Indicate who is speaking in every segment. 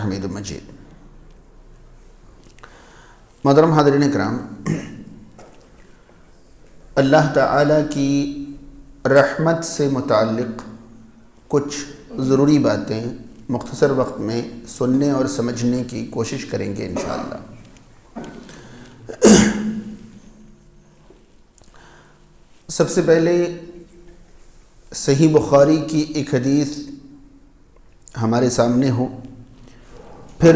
Speaker 1: حمید مجید۔ محترم حاضرین کرام، اللہ تعالیٰ کی رحمت سے متعلق کچھ ضروری باتیں مختصر وقت میں سننے اور سمجھنے کی کوشش کریں گے انشاءاللہ۔ سب سے پہلے صحیح بخاری کی ایک حدیث ہمارے سامنے ہو، پھر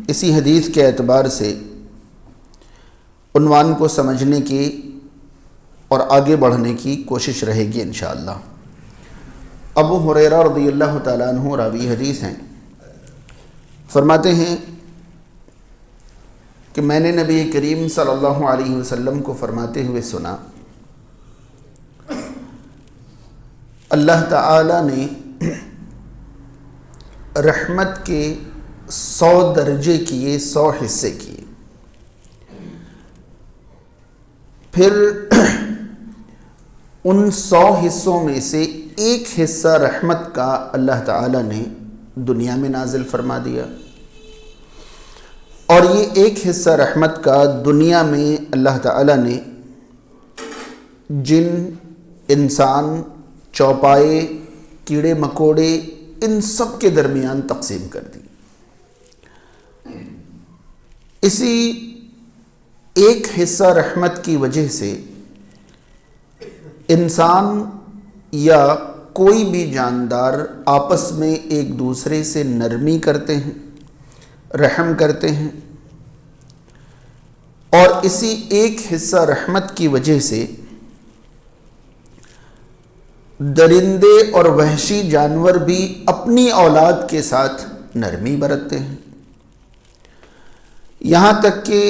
Speaker 1: اسی حدیث کے اعتبار سے عنوان کو سمجھنے کی اور آگے بڑھنے کی کوشش رہے گی انشاءاللہ۔ ابو ہریرہ رضی اللہ تعالیٰ عنہ راوی حدیث ہیں، فرماتے ہیں کہ میں نے نبی کریم صلی اللہ علیہ وسلم کو فرماتے ہوئے سنا، اللہ تعالیٰ نے رحمت کے 100 درجے کیے، 100 حصے کیے، پھر ان 100 حصوں میں سے ایک حصہ رحمت کا اللہ تعالیٰ نے دنیا میں نازل فرما دیا، اور یہ ایک حصہ رحمت کا دنیا میں اللہ تعالیٰ نے جن، انسان، چوپائے، کیڑے مکوڑے، ان سب کے درمیان تقسیم کر دی۔ اسی ایک حصہ رحمت کی وجہ سے انسان یا کوئی بھی جاندار آپس میں ایک دوسرے سے نرمی کرتے ہیں، رحم کرتے ہیں، اور اسی ایک حصہ رحمت کی وجہ سے درندے اور وحشی جانور بھی اپنی اولاد کے ساتھ نرمی برتتے ہیں، یہاں تک کہ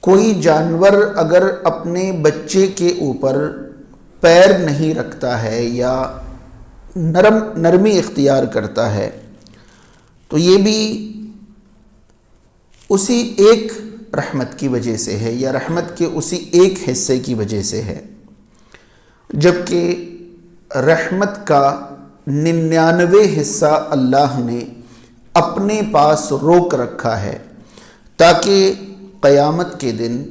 Speaker 1: کوئی جانور اگر اپنے بچے کے اوپر پیر نہیں رکھتا ہے یا نرمی اختیار کرتا ہے تو یہ بھی اسی ایک رحمت کی وجہ سے ہے، یا رحمت کے اسی ایک حصے کی وجہ سے ہے، جبکہ رحمت کا 99 حصہ اللہ نے اپنے پاس روک رکھا ہے تاکہ قیامت کے دن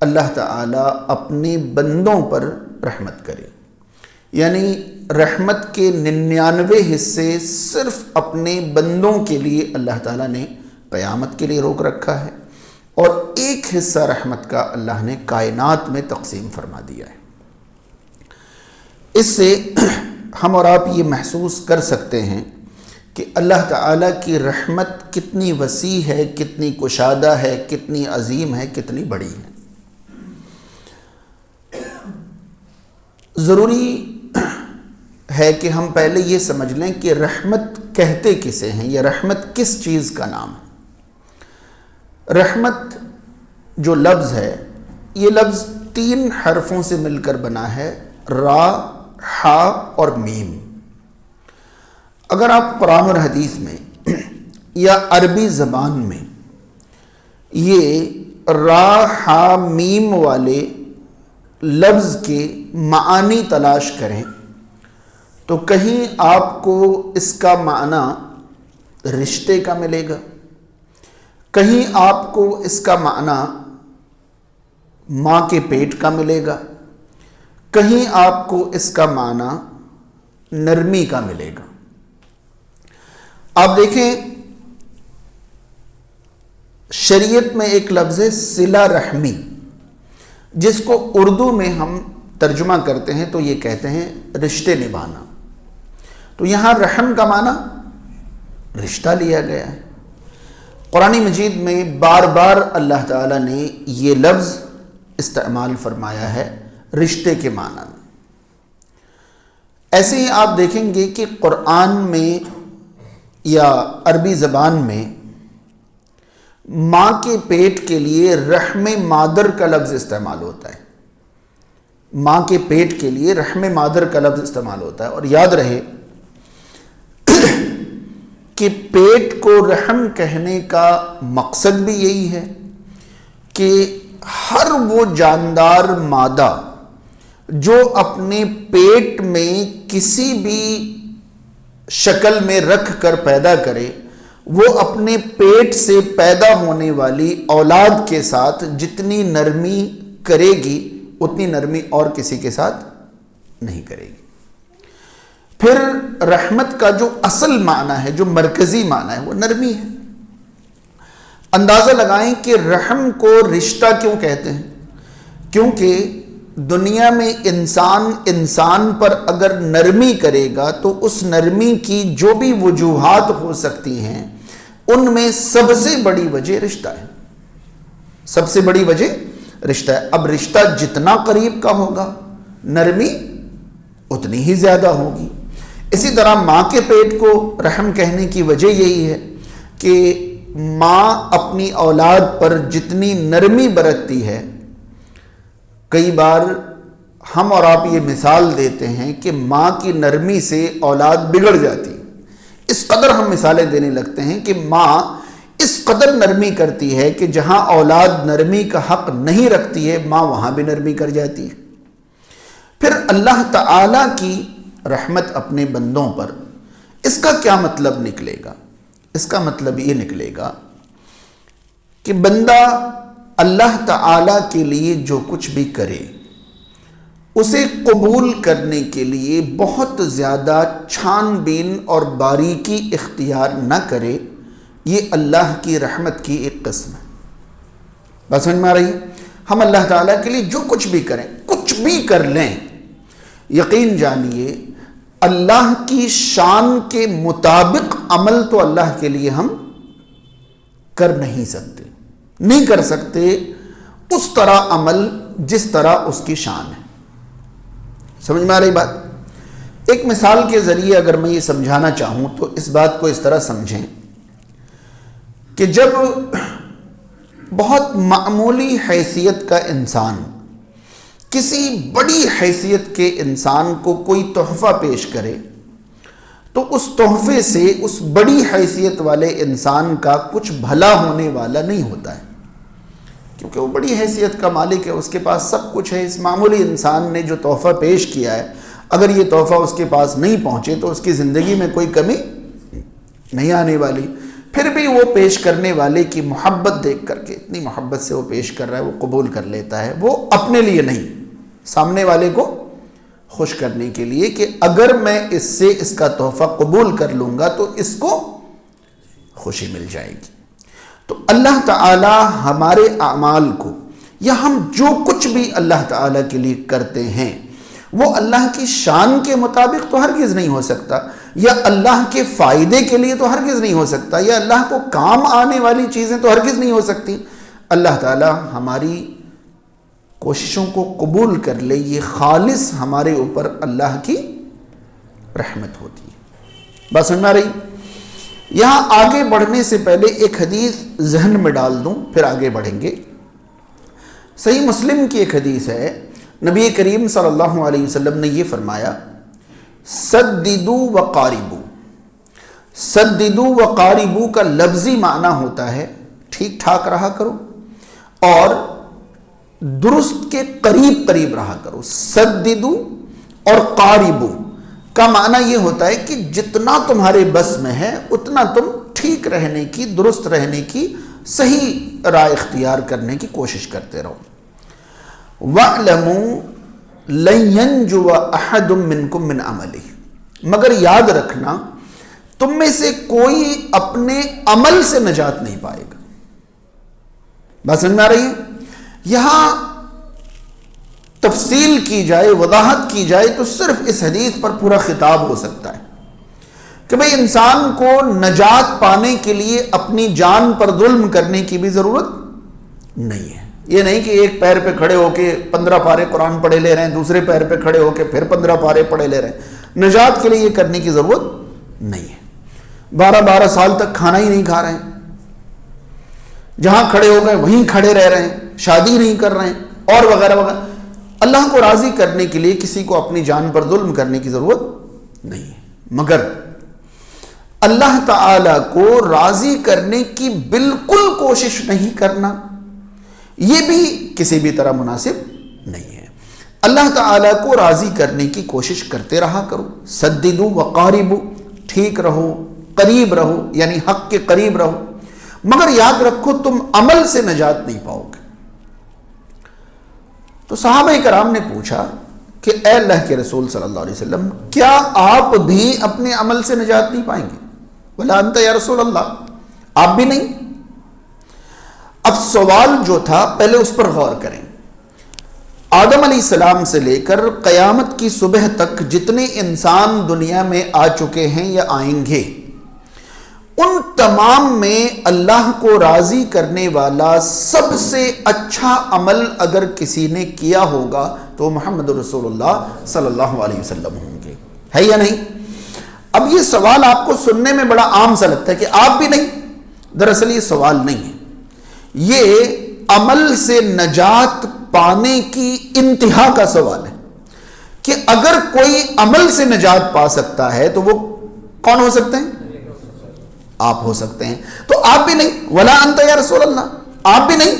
Speaker 1: اللہ تعالیٰ اپنے بندوں پر رحمت کرے۔ یعنی رحمت کے 99 حصے صرف اپنے بندوں کے لیے اللہ تعالیٰ نے قیامت کے لیے روک رکھا ہے، اور ایک حصہ رحمت کا اللہ نے کائنات میں تقسیم فرما دیا ہے۔ اس سے ہم اور آپ یہ محسوس کر سکتے ہیں کہ اللہ تعالیٰ کی رحمت کتنی وسیع ہے، کتنی کشادہ ہے، کتنی عظیم ہے، کتنی بڑی ہے۔ ضروری ہے کہ ہم پہلے یہ سمجھ لیں کہ رحمت کہتے کسے ہیں، یا رحمت کس چیز کا نام ہے۔ رحمت جو لفظ ہے، یہ لفظ 3 حرفوں سے مل کر بنا ہے، را، ہا اور میم۔ اگر آپ قرآن اور حدیث میں یا عربی زبان میں یہ را، ہا، میم والے لفظ کے معانی تلاش کریں تو کہیں آپ کو اس کا معنی رشتے کا ملے گا، کہیں آپ کو اس کا معنی ماں کے پیٹ کا ملے گا، کہیں آپ کو اس کا معنی نرمی کا ملے گا۔ آپ دیکھیں، شریعت میں ایک لفظ ہے صلہ رحمی، جس کو اردو میں ہم ترجمہ کرتے ہیں تو یہ کہتے ہیں رشتے نبھانا۔ تو یہاں رحم کا معنی رشتہ لیا گیا ہے۔ قرآن مجید میں بار بار اللہ تعالیٰ نے یہ لفظ استعمال فرمایا ہے رشتے کے معنی میں۔ ایسے ہی آپ دیکھیں گے کہ قرآن میں یا عربی زبان میں ماں کے پیٹ کے لیے رحم مادر کا لفظ استعمال ہوتا ہے، ماں کے پیٹ کے لیے رحم مادر کا لفظ استعمال ہوتا ہے۔ اور یاد رہے کہ پیٹ کو رحم کہنے کا مقصد بھی یہی ہے کہ ہر وہ جاندار مادہ جو اپنے پیٹ میں کسی بھی شکل میں رکھ کر پیدا کرے، وہ اپنے پیٹ سے پیدا ہونے والی اولاد کے ساتھ جتنی نرمی کرے گی اتنی نرمی اور کسی کے ساتھ نہیں کرے گی۔ پھر رحمت کا جو اصل معنی ہے، جو مرکزی معنی ہے، وہ نرمی ہے۔ اندازہ لگائیں کہ رحم کو رشتہ کیوں کہتے ہیں؟ کیونکہ دنیا میں انسان پر اگر نرمی کرے گا تو اس نرمی کی جو بھی وجوہات ہو سکتی ہیں ان میں سب سے بڑی وجہ رشتہ ہے، سب سے بڑی وجہ رشتہ ہے۔ اب رشتہ جتنا قریب کا ہوگا نرمی اتنی ہی زیادہ ہوگی۔ اسی طرح ماں کے پیٹ کو رحم کہنے کی وجہ یہی ہے کہ ماں اپنی اولاد پر جتنی نرمی برتتی ہے، کئی بار ہم اور آپ یہ مثال دیتے ہیں کہ ماں کی نرمی سے اولاد بگڑ جاتی، اس قدر ہم مثالیں دینے لگتے ہیں کہ ماں اس قدر نرمی کرتی ہے کہ جہاں اولاد نرمی کا حق نہیں رکھتی ہے ماں وہاں بھی نرمی کر جاتی ہے۔ پھر اللہ تعالی کی رحمت اپنے بندوں پر، اس کا کیا مطلب نکلے گا؟ اس کا مطلب یہ نکلے گا کہ بندہ اللہ تعالی کے لیے جو کچھ بھی کرے اسے قبول کرنے کے لیے بہت زیادہ چھان بین اور باریکی اختیار نہ کرے، یہ اللہ کی رحمت کی ایک قسم ہے۔ بات سمجھ میں آ رہی ہے؟ ہم اللہ تعالیٰ کے لیے جو کچھ بھی کریں، کچھ بھی کر لیں، یقین جانیے اللہ کی شان کے مطابق عمل تو اللہ کے لیے ہم کر نہیں سکتے، نہیں کر سکتے اس طرح عمل جس طرح اس کی شان ہے۔ سمجھ میں آ رہی بات؟ ایک مثال کے ذریعے اگر میں یہ سمجھانا چاہوں تو اس بات کو اس طرح سمجھیں کہ جب بہت معمولی حیثیت کا انسان کسی بڑی حیثیت کے انسان کو کوئی تحفہ پیش کرے تو اس تحفے سے اس بڑی حیثیت والے انسان کا کچھ بھلا ہونے والا نہیں ہوتا ہے، کیونکہ وہ بڑی حیثیت کا مالک ہے، اس کے پاس سب کچھ ہے۔ اس معمولی انسان نے جو تحفہ پیش کیا ہے، اگر یہ تحفہ اس کے پاس نہیں پہنچے تو اس کی زندگی میں کوئی کمی نہیں آنے والی۔ پھر بھی وہ پیش کرنے والے کی محبت دیکھ کر کے، اتنی محبت سے وہ پیش کر رہا ہے، وہ قبول کر لیتا ہے، وہ اپنے لیے نہیں، سامنے والے کو خوش کرنے کے لیے کہ اگر میں اس سے اس کا تحفہ قبول کر لوں گا تو اس کو خوشی مل جائے گی۔ تو اللہ تعالی ہمارے اعمال کو، یا ہم جو کچھ بھی اللہ تعالی کے لیے کرتے ہیں، وہ اللہ کی شان کے مطابق تو ہرگز نہیں ہو سکتا، یا اللہ کے فائدے کے لیے تو ہرگز نہیں ہو سکتا، یا اللہ کو کام آنے والی چیزیں تو ہرگز نہیں ہو سکتی۔ اللہ تعالی ہماری کوششوں کو قبول کر لے، یہ خالص ہمارے اوپر اللہ کی رحمت ہوتی ہے۔ بات سمجھ میں آ رہی؟ یہاں آگے بڑھنے سے پہلے ایک حدیث ذہن میں ڈال دوں، پھر آگے بڑھیں گے۔ صحیح مسلم کی ایک حدیث ہے، نبی کریم صلی اللہ علیہ وسلم نے یہ فرمایا، سددو وقاربو۔ سددو وقاربو کا لفظی معنی ہوتا ہے ٹھیک ٹھاک رہا کرو اور درست کے قریب قریب رہا کرو۔ سددو اور قاربو کا معنی یہ ہوتا ہے کہ جتنا تمہارے بس میں ہے اتنا تم ٹھیک رہنے کی، درست رہنے کی، صحیح راہ اختیار کرنے کی کوشش کرتے رہو۔ وَاعْلَمُوا لَن يَنْجُوَ أَحَدٌ مِّنْكُم مِّنْ عَمَلِهِ، مگر یاد رکھنا تم میں سے کوئی اپنے عمل سے نجات نہیں پائے گا۔ بات سمجھ میں آ رہی ہے؟ یہاں تفصیل کی جائے، وضاحت کی جائے تو صرف اس حدیث پر پورا خطاب ہو سکتا ہے کہ بھئی انسان کو نجات پانے کے لیے اپنی جان پر ظلم کرنے کی بھی ضرورت نہیں ہے۔ یہ نہیں کہ ایک پیر پہ کھڑے ہو کے 15 پارے قرآن پڑھے لے رہے ہیں، دوسرے پیر پہ کھڑے ہو کے پھر 15 پارے پڑھے لے رہے ہیں۔ نجات کے لیے یہ کرنے کی ضرورت نہیں ہے۔ 12 سال تک کھانا ہی نہیں کھا رہے ہیں، جہاں کھڑے ہو گئے وہیں کھڑے رہ رہے ہیں، شادی نہیں کر رہے ہیں، اور وغیرہ وغیرہ۔ اللہ کو راضی کرنے کے لیے کسی کو اپنی جان پر ظلم کرنے کی ضرورت نہیں ہے، مگر اللہ تعالی کو راضی کرنے کی بالکل کوشش نہیں کرنا یہ بھی کسی بھی طرح مناسب نہیں ہے۔ اللہ تعالی کو راضی کرنے کی کوشش کرتے رہا کرو۔ سددو وقاربو، ٹھیک رہو، قریب رہو، یعنی حق کے قریب رہو، مگر یاد رکھو تم عمل سے نجات نہیں پاؤ گے۔ تو صحابہ کرام نے پوچھا کہ اے اللہ کے رسول صلی اللہ علیہ وسلم، کیا آپ بھی اپنے عمل سے نجات نہیں پائیں گے؟ ولا انت یا رسول اللہ، آپ بھی نہیں؟ اب سوال جو تھا پہلے اس پر غور کریں۔ آدم علیہ السلام سے لے کر قیامت کی صبح تک جتنے انسان دنیا میں آ چکے ہیں یا آئیں گے، ان تمام میں اللہ کو راضی کرنے والا سب سے اچھا عمل اگر کسی نے کیا ہوگا تو محمد رسول اللہ صلی اللہ علیہ وسلم ہوں گے، ہے یا نہیں؟ اب یہ سوال آپ کو سننے میں بڑا عام سا لگتا ہے کہ آپ بھی نہیں، دراصل یہ سوال نہیں ہے، یہ عمل سے نجات پانے کی انتہا کا سوال ہے کہ اگر کوئی عمل سے نجات پا سکتا ہے تو وہ کون ہو سکتے ہیں؟ آپ ہو سکتے ہیں۔ تو آپ بھی نہیں، ولا انت یا رسول اللہ، آپ بھی نہیں،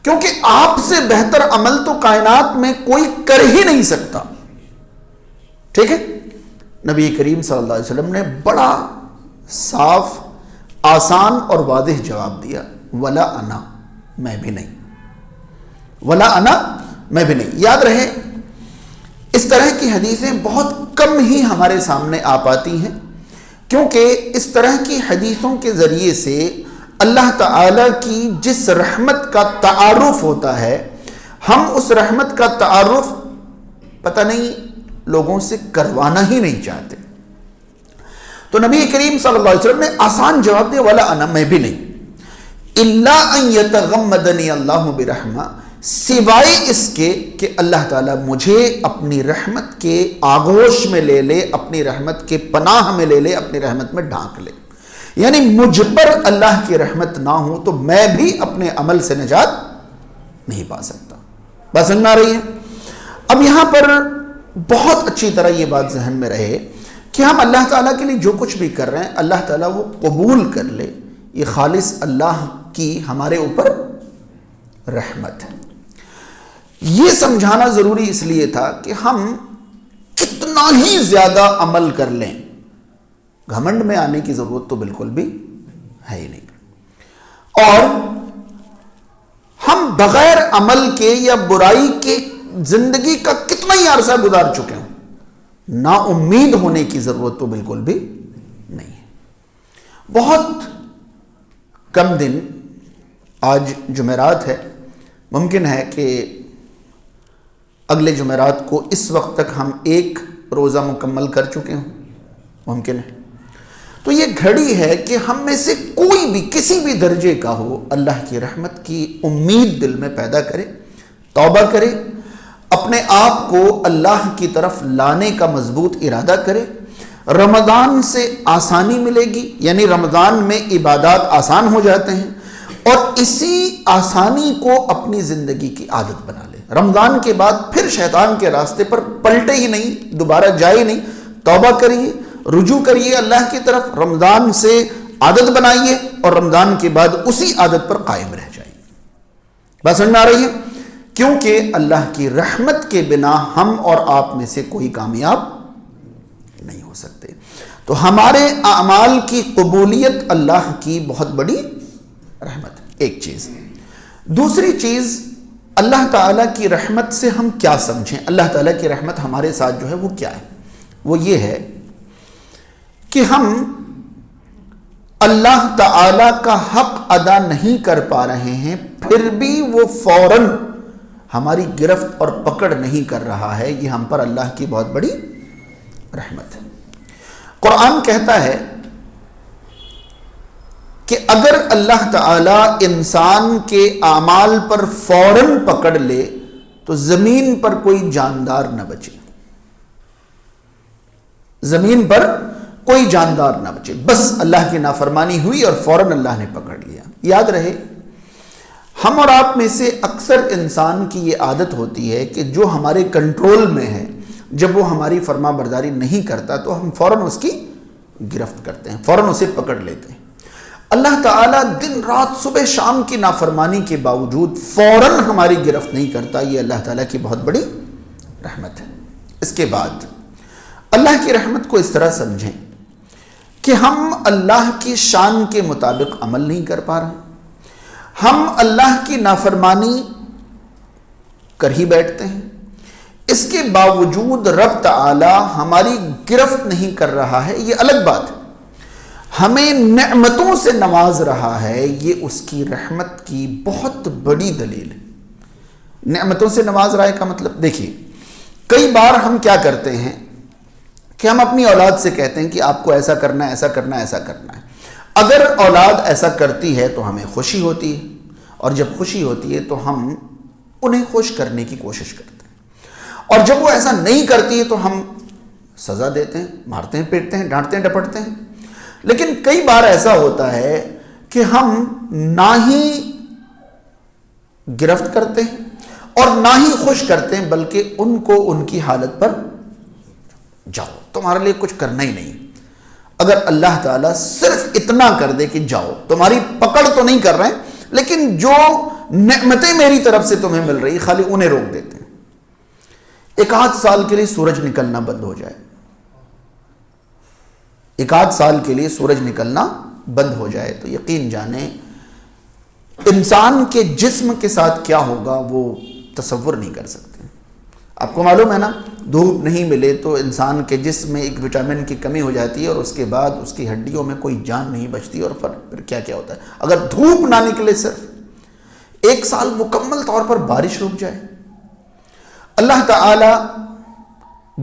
Speaker 1: کیونکہ آپ سے بہتر عمل تو کائنات میں کوئی کر ہی نہیں سکتا۔ ٹھیک ہے؟ نبی کریم صلی اللہ علیہ وسلم نے بڑا صاف، آسان اور واضح جواب دیا، ولا انا، میں بھی نہیں، ولا انا، میں بھی نہیں۔ یاد رہے اس طرح کی حدیثیں بہت کم ہی ہمارے سامنے آ پاتی ہیں، کیونکہ اس طرح کی حدیثوں کے ذریعے سے اللہ تعالیٰ کی جس رحمت کا تعارف ہوتا ہے، ہم اس رحمت کا تعارف پتہ نہیں لوگوں سے کروانا ہی نہیں چاہتے۔ تو نبی کریم صلی اللہ علیہ وسلم نے آسان جواب دیا، ولا انا، میں بھی نہیں، الا ان یتغمدنی اللہ برحمہ، سوائے اس کے کہ اللہ تعالیٰ مجھے اپنی رحمت کے آغوش میں لے لے، اپنی رحمت کے پناہ میں لے لے، اپنی رحمت میں ڈھانک لے، یعنی مجھ پر اللہ کی رحمت نہ ہو تو میں بھی اپنے عمل سے نجات نہیں پا سکتا۔ بات سمجھ میں آ رہی ہے؟ اب یہاں پر بہت اچھی طرح یہ بات ذہن میں رہے کہ ہم اللہ تعالیٰ کے لیے جو کچھ بھی کر رہے ہیں اللہ تعالیٰ وہ قبول کر لے، یہ خالص اللہ کی ہمارے اوپر رحمت ہے۔ یہ سمجھانا ضروری اس لیے تھا کہ ہم کتنا ہی زیادہ عمل کر لیں، گھمنڈ میں آنے کی ضرورت تو بالکل بھی ہے ہی نہیں، اور ہم بغیر عمل کے یا برائی کے زندگی کا کتنا ہی عرصہ گزار چکے ہوں، نا امید ہونے کی ضرورت تو بالکل بھی نہیں ہے۔ بہت کم دن، آج جمعرات ہے، ممکن ہے کہ اگلے جمعرات کو اس وقت تک ہم ایک روزہ مکمل کر چکے ہوں، ممکن ہے۔ تو یہ گھڑی ہے کہ ہم میں سے کوئی بھی کسی بھی درجے کا ہو، اللہ کی رحمت کی امید دل میں پیدا کرے، توبہ کرے، اپنے آپ کو اللہ کی طرف لانے کا مضبوط ارادہ کرے۔ رمضان سے آسانی ملے گی، یعنی رمضان میں عبادات آسان ہو جاتے ہیں، اور اسی آسانی کو اپنی زندگی کی عادت بنا لے۔ رمضان کے بعد پھر شیطان کے راستے پر پلٹے ہی نہیں، دوبارہ جائے نہیں، توبہ کریے، رجوع کریے اللہ کی طرف، رمضان سے عادت بنائیے اور رمضان کے بعد اسی عادت پر قائم رہ جائیے۔ بات سمجھ میں آ رہی ہے؟ کیونکہ اللہ کی رحمت کے بنا ہم اور آپ میں سے کوئی کامیاب نہیں ہو سکتے۔ تو ہمارے اعمال کی قبولیت اللہ کی بہت بڑی رحمت ہے، ایک چیز۔ دوسری چیز، اللہ تعالیٰ کی رحمت سے ہم کیا سمجھیں؟ اللہ تعالیٰ کی رحمت ہمارے ساتھ جو ہے وہ کیا ہے؟ وہ یہ ہے کہ ہم اللہ تعالیٰ کا حق ادا نہیں کر پا رہے ہیں، پھر بھی وہ فوراً ہماری گرفت اور پکڑ نہیں کر رہا ہے، یہ ہم پر اللہ کی بہت بڑی رحمت ہے۔ قرآن کہتا ہے کہ اگر اللہ تعالیٰ انسان کے اعمال پر فوراً پکڑ لے تو زمین پر کوئی جاندار نہ بچے، زمین پر کوئی جاندار نہ بچے، بس اللہ کی نافرمانی ہوئی اور فوراً اللہ نے پکڑ لیا۔ یاد رہے، ہم اور آپ میں سے اکثر انسان کی یہ عادت ہوتی ہے کہ جو ہمارے کنٹرول میں ہے، جب وہ ہماری فرما برداری نہیں کرتا تو ہم فوراً اس کی گرفت کرتے ہیں، فوراً اسے پکڑ لیتے ہیں۔ اللہ تعالیٰ دن رات صبح شام کی نافرمانی کے باوجود فوراً ہماری گرفت نہیں کرتا، یہ اللہ تعالیٰ کی بہت بڑی رحمت ہے۔ اس کے بعد اللہ کی رحمت کو اس طرح سمجھیں کہ ہم اللہ کی شان کے مطابق عمل نہیں کر پا رہے، ہم اللہ کی نافرمانی کر ہی بیٹھتے ہیں، اس کے باوجود رب تعالی ہماری گرفت نہیں کر رہا ہے، یہ الگ بات ہے، ہمیں نعمتوں سے نواز رہا ہے، یہ اس کی رحمت کی بہت بڑی دلیل ہے۔ نعمتوں سے نواز رہا ہے کا مطلب دیکھیے، کئی بار ہم کیا کرتے ہیں کہ ہم اپنی اولاد سے کہتے ہیں کہ آپ کو ایسا کرنا ہے، ایسا کرنا ہے، ایسا کرنا ہے۔ اگر اولاد ایسا کرتی ہے تو ہمیں خوشی ہوتی ہے، اور جب خوشی ہوتی ہے تو ہم انہیں خوش کرنے کی کوشش کرتے ہیں، اور جب وہ ایسا نہیں کرتی ہے تو ہم سزا دیتے ہیں، مارتے ہیں، پیٹتے ہیں، ڈانٹتے ہیں، ڈپٹتے ہیں۔ لیکن کئی بار ایسا ہوتا ہے کہ ہم نہ ہی گرفت کرتے ہیں اور نہ ہی خوش کرتے ہیں، بلکہ ان کو ان کی حالت پر جاؤ، تمہارے لیے کچھ کرنا ہی نہیں۔ اگر اللہ تعالیٰ صرف اتنا کر دے کہ جاؤ، تمہاری پکڑ تو نہیں کر رہے ہیں، لیکن جو نعمتیں میری طرف سے تمہیں مل رہی خالی انہیں روک دیتے ہیں۔ ایک آدھ سال کے لیے سورج نکلنا بند ہو جائے، ایک آدھ سال کے لیے سورج نکلنا بند ہو جائے تو یقین جانیں انسان کے جسم کے ساتھ کیا ہوگا وہ تصور نہیں کر سکتے۔ آپ کو معلوم ہے نا، دھوپ نہیں ملے تو انسان کے جسم میں ایک وٹامن کی کمی ہو جاتی ہے، اور اس کے بعد اس کی ہڈیوں میں کوئی جان نہیں بچتی، اور پھر کیا کیا ہوتا ہے۔ اگر دھوپ نہ نکلے، صرف ایک سال مکمل طور پر بارش رک جائے، اللہ تعالی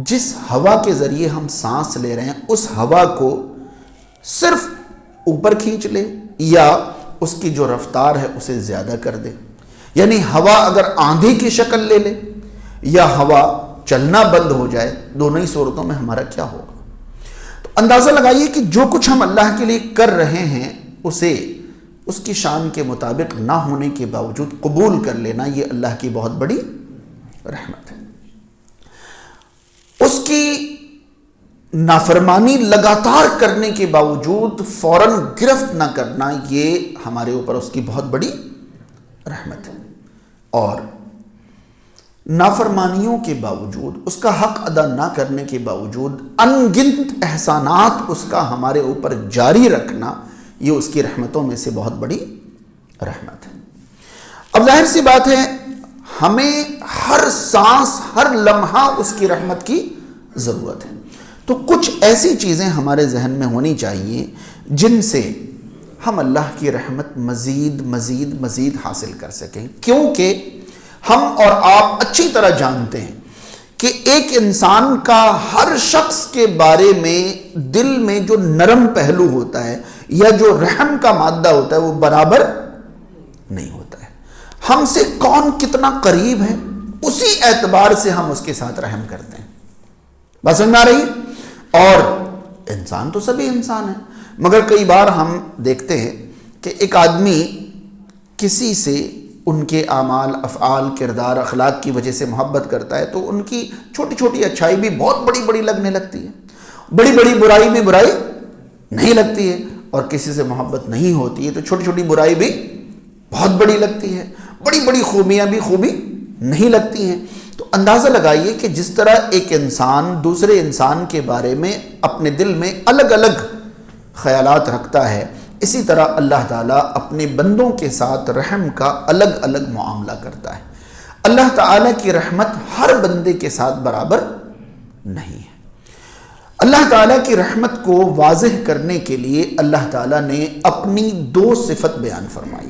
Speaker 1: جس ہوا کے ذریعے ہم سانس لے رہے ہیں اس ہوا کو صرف اوپر کھینچ لے، یا اس کی جو رفتار ہے اسے زیادہ کر دے، یعنی ہوا اگر آندھی کی شکل لے لے یا ہوا چلنا بند ہو جائے، دونوں ہی صورتوں میں ہمارا کیا ہوگا۔ تو اندازہ لگائیے کہ جو کچھ ہم اللہ کے لیے کر رہے ہیں اسے اس کی شان کے مطابق نہ ہونے کے باوجود قبول کر لینا، یہ اللہ کی بہت بڑی رحمت ہے۔ اس کی نافرمانی لگاتار کرنے کے باوجود فوراً گرفت نہ کرنا، یہ ہمارے اوپر اس کی بہت بڑی رحمت ہے۔ اور نافرمانیوں کے باوجود، اس کا حق ادا نہ کرنے کے باوجود ان گنت احسانات اس کا ہمارے اوپر جاری رکھنا، یہ اس کی رحمتوں میں سے بہت بڑی رحمت ہے۔ اب ظاہر سی بات ہے ہمیں ہر سانس، ہر لمحہ اس کی رحمت کی ضرورت ہے، تو کچھ ایسی چیزیں ہمارے ذہن میں ہونی چاہیے جن سے ہم اللہ کی رحمت مزید مزید مزید حاصل کر سکیں، کیونکہ ہم اور آپ اچھی طرح جانتے ہیں کہ ایک انسان کا ہر شخص کے بارے میں دل میں جو نرم پہلو ہوتا ہے یا جو رحم کا مادہ ہوتا ہے وہ برابر نہیں ہوتا ہے۔ ہم سے کون کتنا قریب ہے اسی اعتبار سے ہم اس کے ساتھ رحم کرتے ہیں۔ بات سمجھ میں آ رہی ہے؟ اور انسان تو سبھی انسان ہیں، مگر کئی بار ہم دیکھتے ہیں کہ ایک آدمی کسی سے ان کے اعمال، افعال، کردار، اخلاق کی وجہ سے محبت کرتا ہے تو ان کی چھوٹی چھوٹی اچھائی بھی بہت بڑی بڑی لگنے لگتی ہے، بڑی بڑی برائی میں برائی نہیں لگتی ہے، اور کسی سے محبت نہیں ہوتی ہے تو چھوٹی چھوٹی برائی بھی بہت بڑی لگتی ہے، بڑی بڑی خوبیاں بھی خوبی نہیں لگتی ہیں۔ تو اندازہ لگائیے کہ جس طرح ایک انسان دوسرے انسان کے بارے میں اپنے دل میں الگ الگ خیالات رکھتا ہے، اسی طرح اللہ تعالیٰ اپنے بندوں کے ساتھ رحم کا الگ الگ معاملہ کرتا ہے۔ اللہ تعالیٰ کی رحمت ہر بندے کے ساتھ برابر نہیں ہے۔ اللہ تعالیٰ کی رحمت کو واضح کرنے کے لیے اللہ تعالیٰ نے اپنی دو صفت بیان فرمائی۔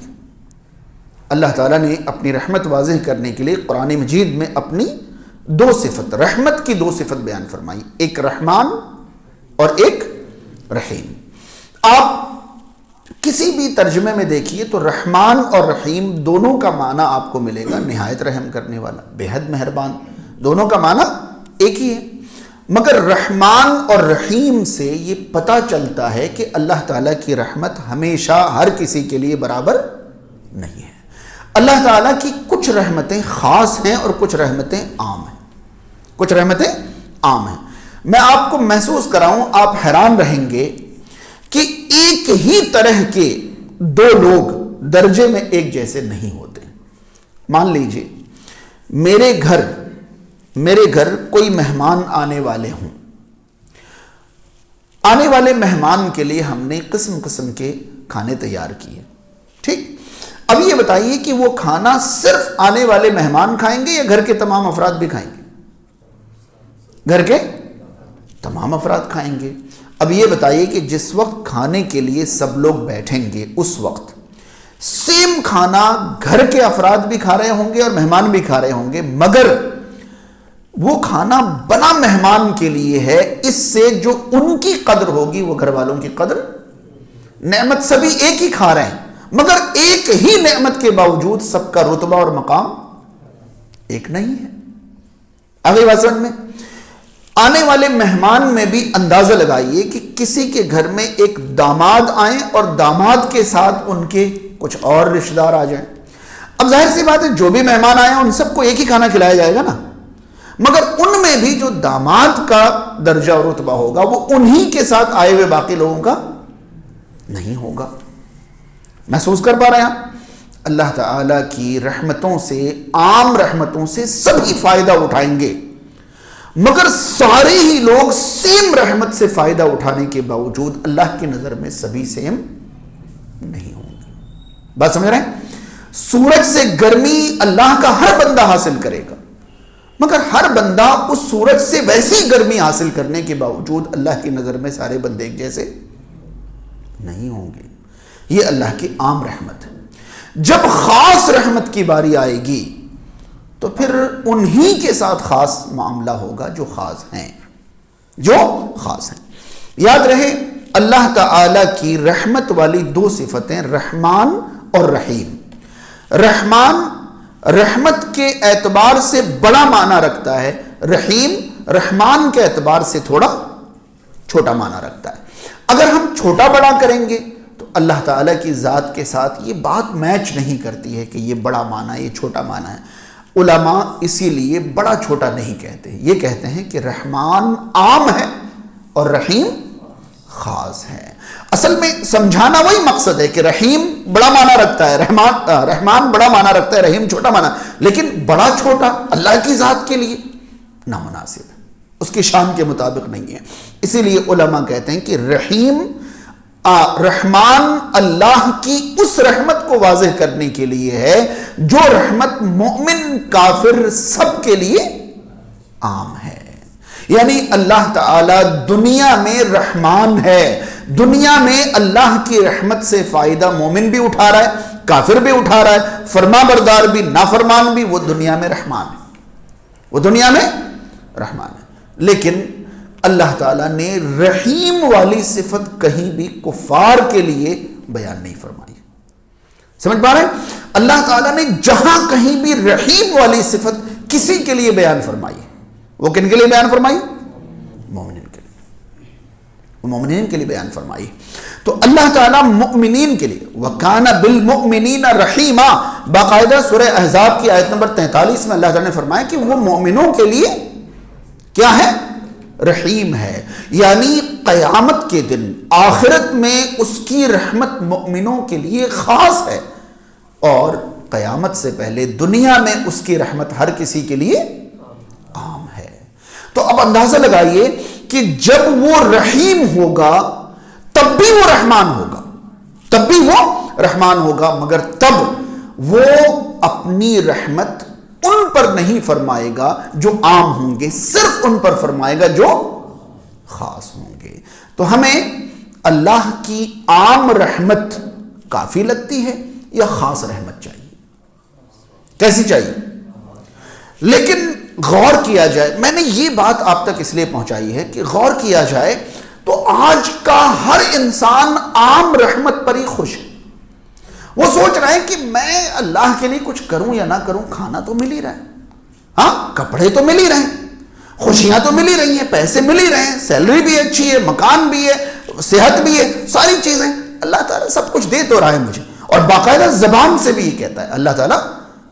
Speaker 1: اللہ تعالیٰ نے اپنی رحمت واضح کرنے کے لیے قرآن مجید میں اپنی دو صفت، رحمت کی دو صفت بیان فرمائی، ایک رحمان اور ایک رحیم۔ آپ کسی بھی ترجمے میں دیکھیے تو رحمان اور رحیم دونوں کا معنی آپ کو ملے گا نہایت رحم کرنے والا، بے حد مہربان، دونوں کا معنی ایک ہی ہے۔ مگر رحمان اور رحیم سے یہ پتہ چلتا ہے کہ اللہ تعالیٰ کی رحمت ہمیشہ ہر کسی کے لیے برابر نہیں ہے۔ اللہ تعالیٰ کی کچھ رحمتیں خاص ہیں اور کچھ رحمتیں عام ہیں، کچھ رحمتیں عام ہیں۔ میں آپ کو محسوس کراؤں، آپ حیران رہیں گے کہ ایک ہی طرح کے دو لوگ درجے میں ایک جیسے نہیں ہوتے۔ مان لیجئے میرے گھر کوئی مہمان آنے والے ہوں، آنے والے مہمان کے لیے ہم نے قسم قسم کے کھانے تیار کیے، ٹھیک؟ اب یہ بتائیے کہ وہ کھانا صرف آنے والے مہمان کھائیں گے یا گھر کے تمام افراد بھی کھائیں گے؟ گھر کے تمام افراد کھائیں گے۔ اب یہ بتائیے کہ جس وقت کھانے کے لیے سب لوگ بیٹھیں گے اس وقت سیم کھانا گھر کے افراد بھی کھا رہے ہوں گے اور مہمان بھی کھا رہے ہوں گے، مگر وہ کھانا بنا مہمان کے لیے ہے، اس سے جو ان کی قدر ہوگی وہ گھر والوں کی قدر، نعمت سبھی ایک ہی کھا رہے ہیں مگر ایک ہی نعمت کے باوجود سب کا رتبہ اور مقام ایک نہیں ہے۔ آگے بات سمجھ میں؟ آنے والے مہمان میں بھی اندازہ لگائیے کہ کسی کے گھر میں ایک داماد آئیں اور داماد کے ساتھ ان کے کچھ اور رشتہ دار آ جائیں، اب ظاہر سی بات ہے جو بھی مہمان آئے ان سب کو ایک ہی کھانا کھلایا جائے گا نا، مگر ان میں بھی جو داماد کا درجہ اور رتبہ ہوگا وہ انہی کے ساتھ آئے ہوئے باقی لوگوں کا نہیں ہوگا۔ محسوس کر پا رہے ہیں؟ اللہ تعالیٰ کی رحمتوں سے، عام رحمتوں سے سبھی فائدہ اٹھائیں گے، مگر سارے ہی لوگ سیم رحمت سے فائدہ اٹھانے کے باوجود اللہ کی نظر میں سبھی سیم نہیں ہوں گے۔ بات سمجھ رہے ہیں؟ سورج سے گرمی اللہ کا ہر بندہ حاصل کرے گا، مگر ہر بندہ اس سورج سے ویسی گرمی حاصل کرنے کے باوجود اللہ کی نظر میں سارے بندے ایک جیسے نہیں ہوں گے۔ یہ اللہ کی عام رحمت ہے۔ جب خاص رحمت کی باری آئے گی تو پھر انہی کے ساتھ خاص معاملہ ہوگا جو خاص ہیں، جو خاص ہیں۔ یاد رہے اللہ تعالی کی رحمت والی دو صفتیں رحمان اور رحیم۔ رحمان رحمت کے اعتبار سے بڑا معنی رکھتا ہے، رحیم رحمان کے اعتبار سے تھوڑا چھوٹا معنی رکھتا ہے۔ اگر ہم چھوٹا بڑا کریں گے تو اللہ تعالیٰ کی ذات کے ساتھ یہ بات میچ نہیں کرتی ہے کہ یہ بڑا معنی یہ چھوٹا معنی ہے۔ علماء اسی لیے بڑا چھوٹا نہیں کہتے، یہ کہتے ہیں کہ رحمان عام ہے اور رحیم خاص ہے۔ اصل میں سمجھانا وہی مقصد ہے کہ رحیم بڑا معنی رکھتا ہے، رحمان بڑا معنی رکھتا ہے، رحیم چھوٹا معنی، لیکن بڑا چھوٹا اللہ کی ذات کے لیے نامناسب ہے، اس کی شان کے مطابق نہیں ہے۔ اسی لیے علماء کہتے ہیں کہ رحمان اللہ کی اس رحمت کو واضح کرنے کے لیے ہے جو رحمت مومن کافر سب کے لیے عام ہے۔ یعنی اللہ تعالی دنیا میں رحمان ہے، دنیا میں اللہ کی رحمت سے فائدہ مومن بھی اٹھا رہا ہے، کافر بھی اٹھا رہا ہے، فرما بردار بھی نافرمان بھی، وہ دنیا میں رحمان ہے، وہ دنیا میں رحمان ہے۔ لیکن اللہ تعالیٰ نے رحیم والی صفت کہیں بھی کفار کے لیے بیان نہیں فرمائی۔ سمجھ پا رہے ہیں؟ اللہ تعالیٰ نے جہاں کہیں بھی رحیم والی صفت کسی کے لیے بیان فرمائی، وہ کن کے لیے بیان فرمائی؟ مومنین کے لیے، مومنین کے لیے بیان فرمائی۔ تو اللہ تعالیٰ مؤمنین کے لیے وَكَانَ بِالْمُؤْمِنِينَ رَحِيمًا، باقاعدہ سورہ احزاب کی آیت نمبر 43 میں اللہ تعالیٰ نے فرمایا کہ وہ مومنوں کے لیے کیا ہے؟ رحیم ہے۔ یعنی قیامت کے دن آخرت میں اس کی رحمت مؤمنوں کے لیے خاص ہے، اور قیامت سے پہلے دنیا میں اس کی رحمت ہر کسی کے لیے عام ہے۔ تو اب اندازہ لگائیے کہ جب وہ رحیم ہوگا تب بھی وہ رحمان ہوگا، تب بھی وہ رحمان ہوگا، مگر تب وہ اپنی رحمت ان پر نہیں فرمائے گا جو عام ہوں گے، صرف ان پر فرمائے گا جو خاص ہوں گے۔ تو ہمیں اللہ کی عام رحمت کافی لگتی ہے یا خاص رحمت چاہیے؟ کیسی چاہیے؟ لیکن غور کیا جائے، میں نے یہ بات آپ تک اس لیے پہنچائی ہے کہ غور کیا جائے تو آج کا ہر انسان عام رحمت پر ہی خوش ہے۔ وہ سوچ رہے ہیں کہ میں اللہ کے لیے کچھ کروں یا نہ کروں، کھانا تو مل ہی رہا ہے، ہاں کپڑے تو مل ہی رہے ہیں، خوشیاں تو مل ہی رہی ہیں، پیسے مل ہی رہے ہیں، سیلری بھی اچھی ہے، مکان بھی ہے، صحت بھی ہے، ساری چیزیں اللہ تعالیٰ سب کچھ دے تو رہا ہے مجھے، اور باقاعدہ زبان سے بھی یہ کہتا ہے اللہ تعالیٰ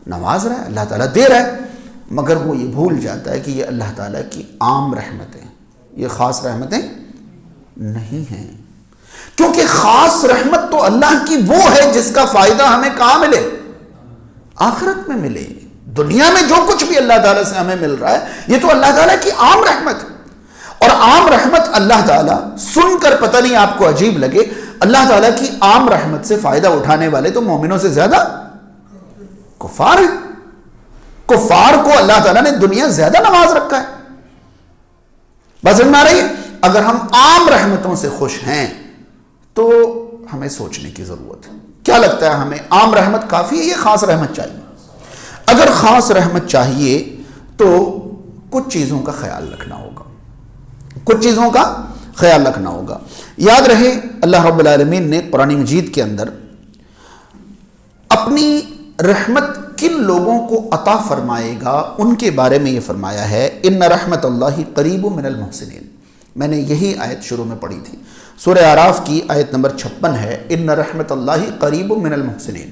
Speaker 1: نواز رہا ہے، اللہ تعالیٰ دے رہا ہے، مگر وہ یہ بھول جاتا ہے کہ یہ اللہ تعالیٰ کی عام رحمتیں، یہ خاص رحمتیں نہیں ہیں۔ کیونکہ خاص رحمت تو اللہ کی وہ ہے جس کا فائدہ ہمیں کہاں ملے؟ آخرت میں ملے۔ دنیا میں جو کچھ بھی اللہ تعالیٰ سے ہمیں مل رہا ہے یہ تو اللہ تعالیٰ کی عام رحمت ہے، اور عام رحمت اللہ تعالیٰ، سن کر پتہ نہیں آپ کو عجیب لگے، اللہ تعالیٰ کی عام رحمت سے فائدہ اٹھانے والے تو مومنوں سے زیادہ کفار ہیں. کفار کو اللہ تعالیٰ نے دنیا زیادہ نواز رکھا ہے. بات سمجھ میں آ رہی ہے؟ اگر ہم عام رحمتوں سے خوش ہیں تو ہمیں سوچنے کی ضرورت ہے. کیا لگتا ہے ہمیں عام رحمت کافی ہے یا خاص رحمت چاہیے؟ اگر خاص رحمت چاہیے تو کچھ چیزوں کا خیال رکھنا ہوگا، کچھ چیزوں کا خیال رکھنا ہوگا. یاد رہے اللہ رب العالمین نے قرآن مجید کے اندر اپنی رحمت کن لوگوں کو عطا فرمائے گا ان کے بارے میں یہ فرمایا ہے، ان رحمت اللہ قریب من المحسنین. میں نے یہی آیت شروع میں پڑھی تھی، سورہ اعراف کی آیت نمبر 56 ہے، ان رحمت اللہ قریب من المحسنین.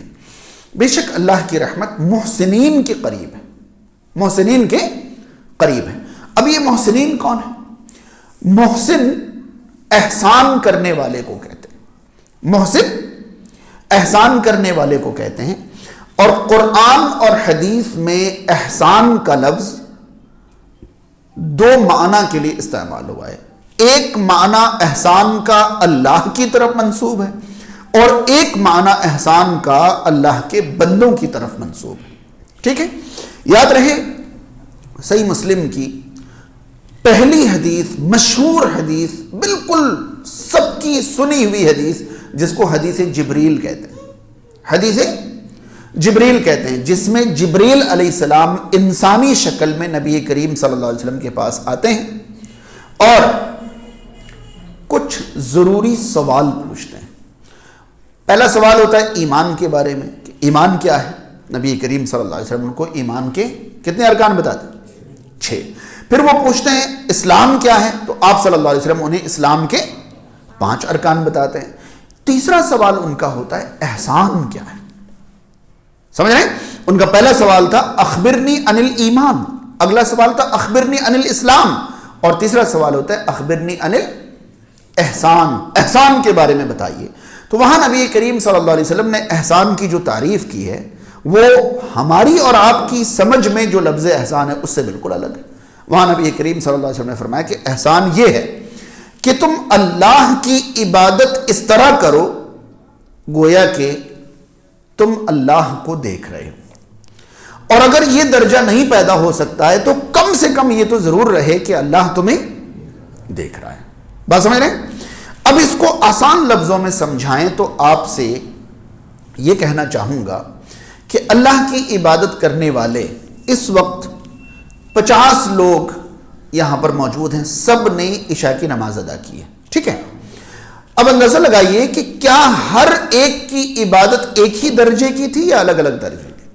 Speaker 1: بے شک اللہ کی رحمت محسنین کے قریب ہے، محسنین کے قریب ہے. اب یہ محسنین کون ہے؟ محسن احسان کرنے والے کو کہتے ہیں. محسن احسان کرنے والے کو کہتے ہیں. اور قرآن اور حدیث میں احسان کا لفظ دو معنی کے لیے استعمال ہوا ہے. ایک معنی احسان کا اللہ کی طرف منسوب ہے اور ایک معنی احسان کا اللہ کے بندوں کی طرف منسوب ہے. ٹھیک ہے؟ یاد رہے صحیح مسلم کی پہلی حدیث، مشہور حدیث، بالکل سب کی سنی ہوئی حدیث، جس کو حدیث جبریل کہتے ہیں. حدیث جبریل کہتے ہیں، جس میں جبریل علیہ السلام انسانی شکل میں نبی کریم صلی اللہ علیہ وسلم کے پاس آتے ہیں اور کچھ ضروری سوال پوچھتے ہیں. پہلا سوال ہوتا ہے ایمان کے بارے میں کہ ایمان کیا ہے. نبی کریم صلی اللہ علیہ وسلم کو ایمان کے کتنے ارکان بتاتے ہیں؟ 6. پھر وہ پوچھتے ہیں اسلام کیا ہے، تو آپ صلی اللہ علیہ وسلم انہیں اسلام کے 5 ارکان بتاتے ہیں. تیسرا سوال ان کا ہوتا ہے احسان کیا ہے. سمجھ رہے ہیں؟ ان کا پہلا سوال تھا اخبرنی عن الایمان، اگلا سوال تھا اخبرنی عن الاسلام، اور تیسرا سوال ہوتا ہے اخبرنی عن الاحسان، احسان کے بارے میں بتائیے. تو وہاں نبی کریم صلی اللہ علیہ وسلم نے احسان کی جو تعریف کی ہے وہ ہماری اور آپ کی سمجھ میں جو لفظ احسان ہے اس سے بالکل الگ ہے. وہاں نبی کریم صلی اللہ علیہ وسلم نے فرمایا کہ احسان یہ ہے کہ تم اللہ کی عبادت اس طرح کرو گویا کہ تم اللہ کو دیکھ رہے ہو، اور اگر یہ درجہ نہیں پیدا ہو سکتا ہے تو کم سے کم یہ تو ضرور رہے کہ اللہ تمہیں دیکھ رہا ہے. بات سمجھ رہے ہیں؟ اب اس کو آسان لفظوں میں سمجھائیں تو آپ سے یہ کہنا چاہوں گا کہ اللہ کی عبادت کرنے والے اس وقت 50 لوگ یہاں پر موجود ہیں، سب نے عشاء کی نماز ادا کی ہے. ٹھیک ہے؟ اب اندازہ لگائیے کہ کیا ہر ایک کی عبادت ایک ہی درجے کی تھی یا الگ الگ درجے کی؟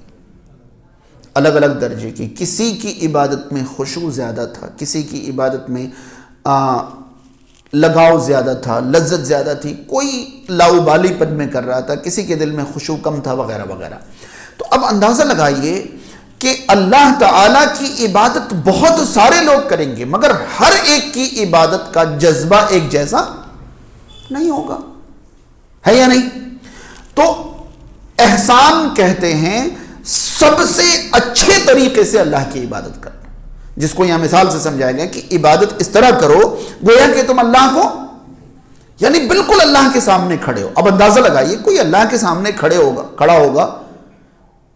Speaker 1: الگ الگ درجے کی. کسی کی عبادت میں خشوع زیادہ تھا، کسی کی عبادت میں لگاؤ زیادہ تھا، لذت زیادہ تھی، کوئی لاؤبالی پن میں کر رہا تھا، کسی کے دل میں خشوع کم تھا، وغیرہ وغیرہ. تو اب اندازہ لگائیے کہ اللہ تعالیٰ کی عبادت بہت سارے لوگ کریں گے مگر ہر ایک کی عبادت کا جذبہ ایک جیسا نہیں ہوگا، ہے یا نہیں؟ تو احسان کہتے ہیں سب سے اچھے طریقے سے اللہ کی عبادت کرنا، جس کو یہاں مثال سے سمجھایا گیا کہ عبادت اس طرح کرو گویا کہ تم اللہ کو، یعنی بالکل اللہ کے سامنے کھڑے ہو. اب اندازہ لگائیے کوئی اللہ کے سامنے کھڑا ہوگا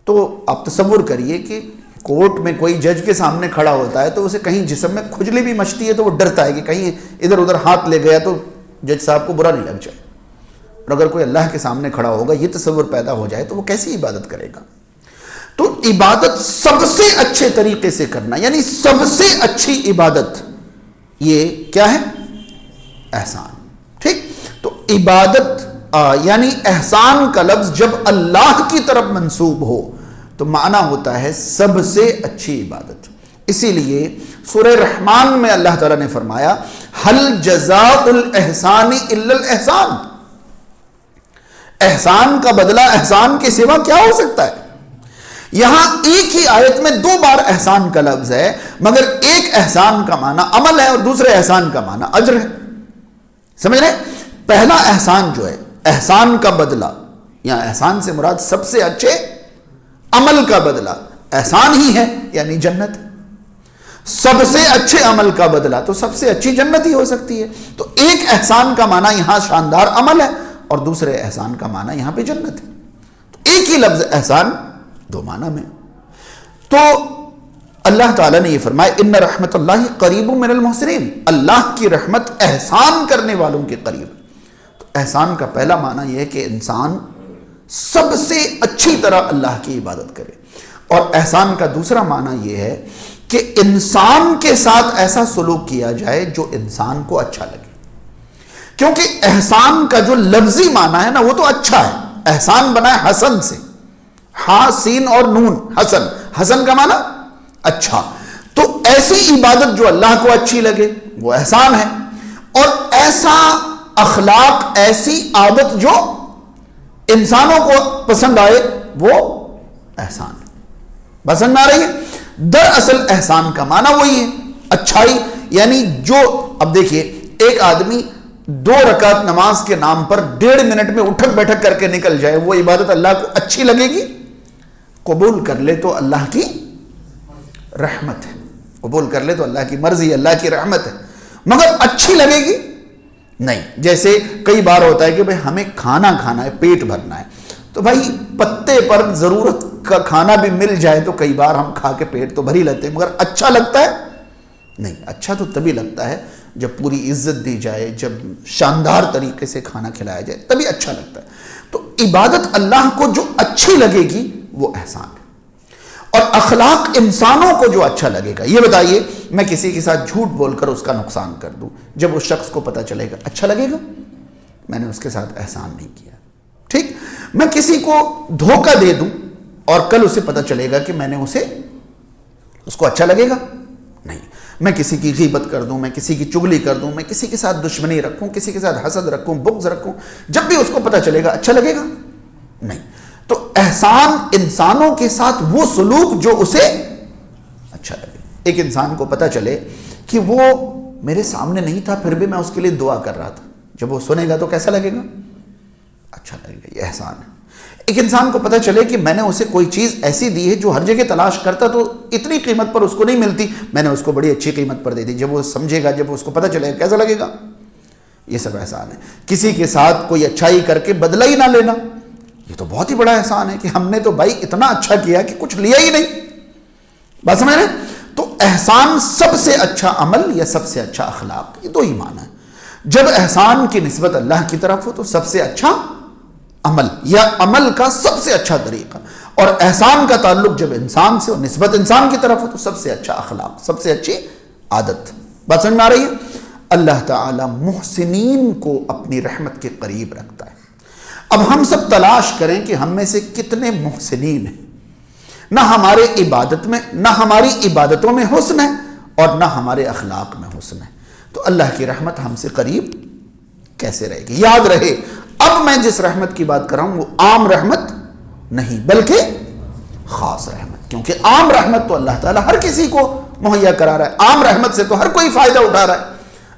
Speaker 1: تو آپ تصور کریے کہ کورٹ میں کوئی جج کے سامنے کھڑا ہوتا ہے تو اسے کہیں جسم میں کھجلی بھی مچتی ہے تو وہ ڈرتا ہے کہ کہیں ادھر ادھر ہاتھ لے گیا تو جج صاحب کو برا نہیں لگ جائے. اور اگر کوئی اللہ کے سامنے کھڑا ہوگا یہ تصور پیدا ہو جائے تو وہ کیسی عبادت کرے گا؟ تو عبادت سب سے اچھے طریقے سے کرنا، یعنی سب سے اچھی عبادت یہ کیا ہے؟ احسان. ٹھیک؟ تو عبادت یعنی احسان کا لفظ جب اللہ کی طرف منسوب ہو تو معنی ہوتا ہے سب سے اچھی عبادت. اسی لیے سورہ رحمان میں اللہ تعالیٰ نے فرمایا ہل جزاء الاحسان الا الاحسان، احسان کا بدلہ احسان کے سوا کیا ہو سکتا ہے؟ یہاں ایک ہی آیت میں 2 بار احسان کا لفظ ہے مگر ایک احسان کا معنی عمل ہے اور دوسرے احسان کا معنی اجر ہے. سمجھ رہے؟ پہلا احسان جو ہے احسان کا بدلہ، یہاں احسان سے مراد سب سے اچھے عمل کا بدلہ احسان ہی ہے یعنی جنت. سب سے اچھے عمل کا بدلہ تو سب سے اچھی جنت ہی ہو سکتی ہے. تو ایک احسان کا معنی یہاں شاندار عمل ہے اور دوسرے احسان کا معنی یہاں پہ جنت ہے. تو ایک ہی لفظ احسان دو معنی میں. تو اللہ تعالیٰ نے یہ فرمایا ان رحمت اللہ قریب من المحسنین، اللہ کی رحمت احسان کرنے والوں کے قریب. تو احسان کا پہلا معنی یہ ہے کہ انسان سب سے اچھی طرح اللہ کی عبادت کرے، اور احسان کا دوسرا معنی یہ ہے کہ انسان کے ساتھ ایسا سلوک کیا جائے جو انسان کو اچھا لگے. کیونکہ احسان کا جو لفظی معنی ہے نا وہ تو اچھا ہے. احسان بنا ہے حسن سے، ہاں سین اور نون، حسن. حسن کا معنی اچھا. تو ایسی عبادت جو اللہ کو اچھی لگے وہ احسان ہے، اور ایسا اخلاق، ایسی عادت جو انسانوں کو پسند آئے وہ احسان ہے. پسند آ رہی ہے؟ دراصل احسان کا معنی وہی ہے، اچھائی. یعنی جو اب دیکھیے ایک آدمی 2 رکعت نماز کے نام پر 1.5 منٹ میں اٹھک بیٹھک کر کے نکل جائے، وہ عبادت اللہ کو اچھی لگے گی؟ قبول کر لے تو اللہ کی رحمت ہے، قبول کر لے تو اللہ کی مرضی، اللہ کی رحمت ہے. مگر اچھی لگے گی نہیں. جیسے کئی بار ہوتا ہے کہ بھئی ہمیں کھانا کھانا ہے، پیٹ بھرنا ہے، تو بھائی پتے پر ضرورت کا کھانا بھی مل جائے تو کئی بار ہم کھا کے پیٹ تو بھر ہی لیتے ہیں، مگر اچھا لگتا ہے نہیں. اچھا تو تبھی لگتا ہے جب پوری عزت دی جائے، جب شاندار طریقے سے کھانا کھلایا جائے، تبھی اچھا لگتا ہے. تو عبادت اللہ کو جو اچھی لگے گی وہ احسان ہے، اور اخلاق انسانوں کو جو اچھا لگے گا. یہ بتائیے میں کسی کے ساتھ جھوٹ بول کر اس کا نقصان کر دوں، جب اس شخص کو پتہ چلے گا اچھا لگے گا؟ میں نے اس کے ساتھ احسان نہیں کیا. ٹھیک. میں کسی کو دھوکہ دے دوں اور کل اسے پتہ چلے گا کہ میں نے اس کو اچھا لگے گا؟ نہیں. میں کسی کی غیبت کر دوں، میں کسی کی چغلی کر دوں، میں کسی کے ساتھ دشمنی رکھوں، کسی کے ساتھ حسد رکھوں، بغض رکھوں، جب بھی اس کو پتہ چلے گا اچھا لگے گا؟ نہیں. تو احسان انسانوں کے ساتھ وہ سلوک جو اسے اچھا لگے. ایک انسان کو پتہ چلے کہ وہ میرے سامنے نہیں تھا پھر بھی میں اس کے لیے دعا کر رہا تھا، جب وہ سنے گا تو کیسا لگے گا؟ اچھا لگے گا. یہ احسان ہے. ایک انسان کو پتہ چلے کہ میں نے اسے کوئی چیز ایسی دی ہے جو ہر جگہ تلاش کرتا تو اتنی قیمت پر اس کو نہیں ملتی، میں نے اس کو بڑی اچھی قیمت پر دے دی. جب وہ سمجھے گا، جب اس کو پتہ چلے گا کیسا لگے گا؟ یہ سب احسان ہے. کسی کے ساتھ کوئی اچھائی کر کے بدلہ ہی نہ لینا، یہ تو بہت ہی بڑا احسان ہے کہ ہم نے تو بھائی اتنا اچھا کیا کہ کچھ لیا ہی نہیں. بات سمجھ رہے؟ تو احسان سب سے اچھا عمل یا سب سے اچھا اخلاق، یہ دو ہی معنی ہے. جب احسان کی نسبت اللہ کی طرف ہو تو سب سے اچھا عمل یا عمل کا سب سے اچھا طریقہ، اور احسان کا تعلق جب انسان سے اور نسبت انسان کی طرف ہو تو سب سے اچھا اخلاق، سب سے اچھی عادت. بات سمجھ میں آ رہی ہے؟ اللہ تعالی محسنین کو اپنی رحمت کے قریب رکھتا ہے. اب ہم سب تلاش کریں کہ ہم میں سے کتنے محسنین ہیں. نہ ہمارے عبادت میں، نہ ہماری عبادتوں میں حسن ہے اور نہ ہمارے اخلاق میں حسن ہے، تو اللہ کی رحمت ہم سے قریب کیسے رہے گی؟ یاد رہے اب میں جس رحمت کی بات کر رہا ہوں وہ عام رحمت نہیں بلکہ خاص رحمت. کیونکہ عام رحمت تو اللہ تعالیٰ ہر کسی کو مہیا کرا رہا ہے، عام رحمت سے تو ہر کوئی فائدہ اٹھا رہا ہے.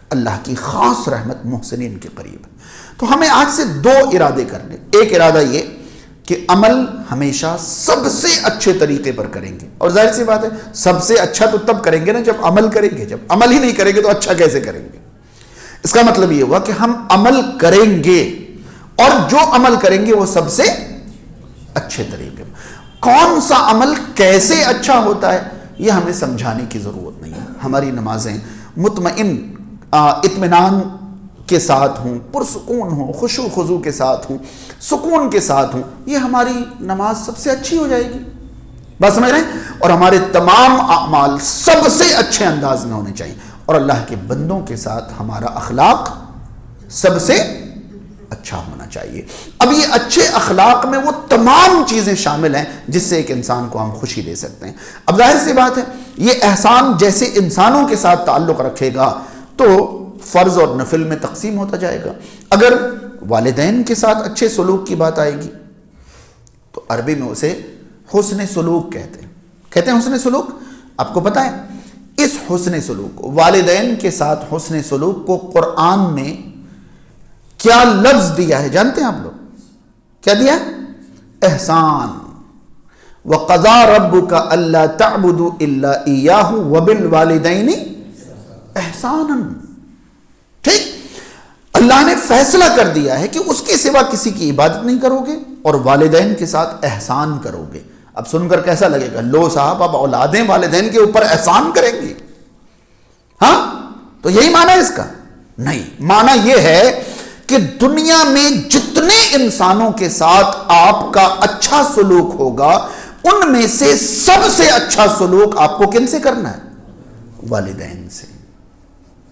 Speaker 1: اللہ کی خاص رحمت محسنین کے قریب ہے. تو ہمیں آج سے 2 ارادے کرنے. ایک ارادہ یہ کہ عمل ہمیشہ سب سے اچھے طریقے پر کریں گے، اور ظاہر سی بات ہے سب سے اچھا تو تب کریں گے نا جب عمل کریں گے. جب عمل ہی نہیں کریں گے تو اچھا کیسے کریں گے؟ اس کا مطلب یہ ہوا کہ ہم عمل کریں گے اور جو عمل کریں گے وہ سب سے اچھے طریقے. کون سا عمل کیسے اچھا ہوتا ہے یہ ہمیں سمجھانے کی ضرورت نہیں ہے. ہماری نمازیں مطمئن اطمینان کے ساتھ ہوں، پرسکون ہوں، خشوع خضوع کے ساتھ ہوں، سکون کے ساتھ ہوں، یہ ہماری نماز سب سے اچھی ہو جائے گی. بات سمجھ رہے ہیں؟ اور ہمارے تمام اعمال سب سے اچھے انداز میں ہونے چاہیے، اور اللہ کے بندوں کے ساتھ ہمارا اخلاق سب سے اچھا ہونا چاہیے. اب یہ اچھے اخلاق میں وہ تمام چیزیں شامل ہیں جس سے ایک انسان کو ہم خوشی دے سکتے ہیں. اب ظاہر سی بات ہے یہ احسان جیسے انسانوں کے ساتھ تعلق رکھے گا تو فرض اور نفل میں تقسیم ہوتا جائے گا. اگر والدین کے ساتھ اچھے سلوک کی بات آئے گی تو عربی میں اسے حسن سلوک کہتے ہیں حسن سلوک. آپ کو پتہ ہے اس حسن سلوک والدین کے ساتھ حسن سلوک کو قرآن میں کیا لفظ دیا ہے جانتے ہیں آپ لوگ؟ کیا دیا ہے؟ احسان. وَقَضَى رَبُّكَ أَلَّا تَعْبُدُوا إِلَّا إِيَّاهُ وَبِالْوَالِدَيْنِ إِحْسَانًا. ٹھیک، اللہ نے فیصلہ کر دیا ہے کہ اس کے سوا کسی کی عبادت نہیں کرو گے اور والدین کے ساتھ احسان کرو گے. اب سن کر کیسا لگے گا، لو صاحب اب اولادیں والدین کے اوپر احسان کریں گی؟ ہاں تو یہی معنی ہے اس کا؟ نہیں، معنی یہ ہے کہ دنیا میں جتنے انسانوں کے ساتھ آپ کا اچھا سلوک ہوگا ان میں سے سب سے اچھا سلوک آپ کو کن سے کرنا ہے؟ والدین سے.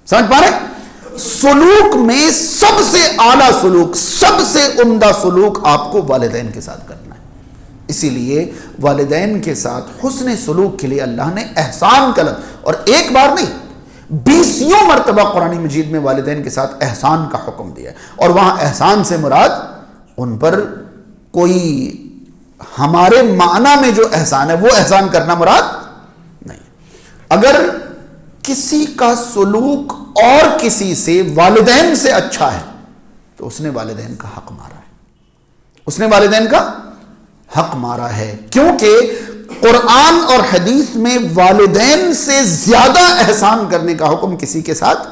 Speaker 1: سمجھ پا رہے؟ سلوک میں سب سے اعلیٰ سلوک، سب سے عمدہ سلوک آپ کو والدین کے ساتھ کرنا ہے. اسی لیے والدین کے ساتھ حسن سلوک کے لیے اللہ نے احسان کا لفظ، اور ایک بار نہیں 20 مرتبہ قرآن مجید میں والدین کے ساتھ احسان کا حکم دیا ہے. اور وہاں احسان سے مراد ان پر کوئی ہمارے معنی میں جو احسان ہے وہ احسان کرنا مراد نہیں. اگر کسی کا سلوک اور کسی سے والدین سے اچھا ہے تو اس نے والدین کا حق مارا ہے، اس نے والدین کا حق مارا ہے، کیونکہ قرآن اور حدیث میں والدین سے زیادہ احسان کرنے کا حکم کسی کے ساتھ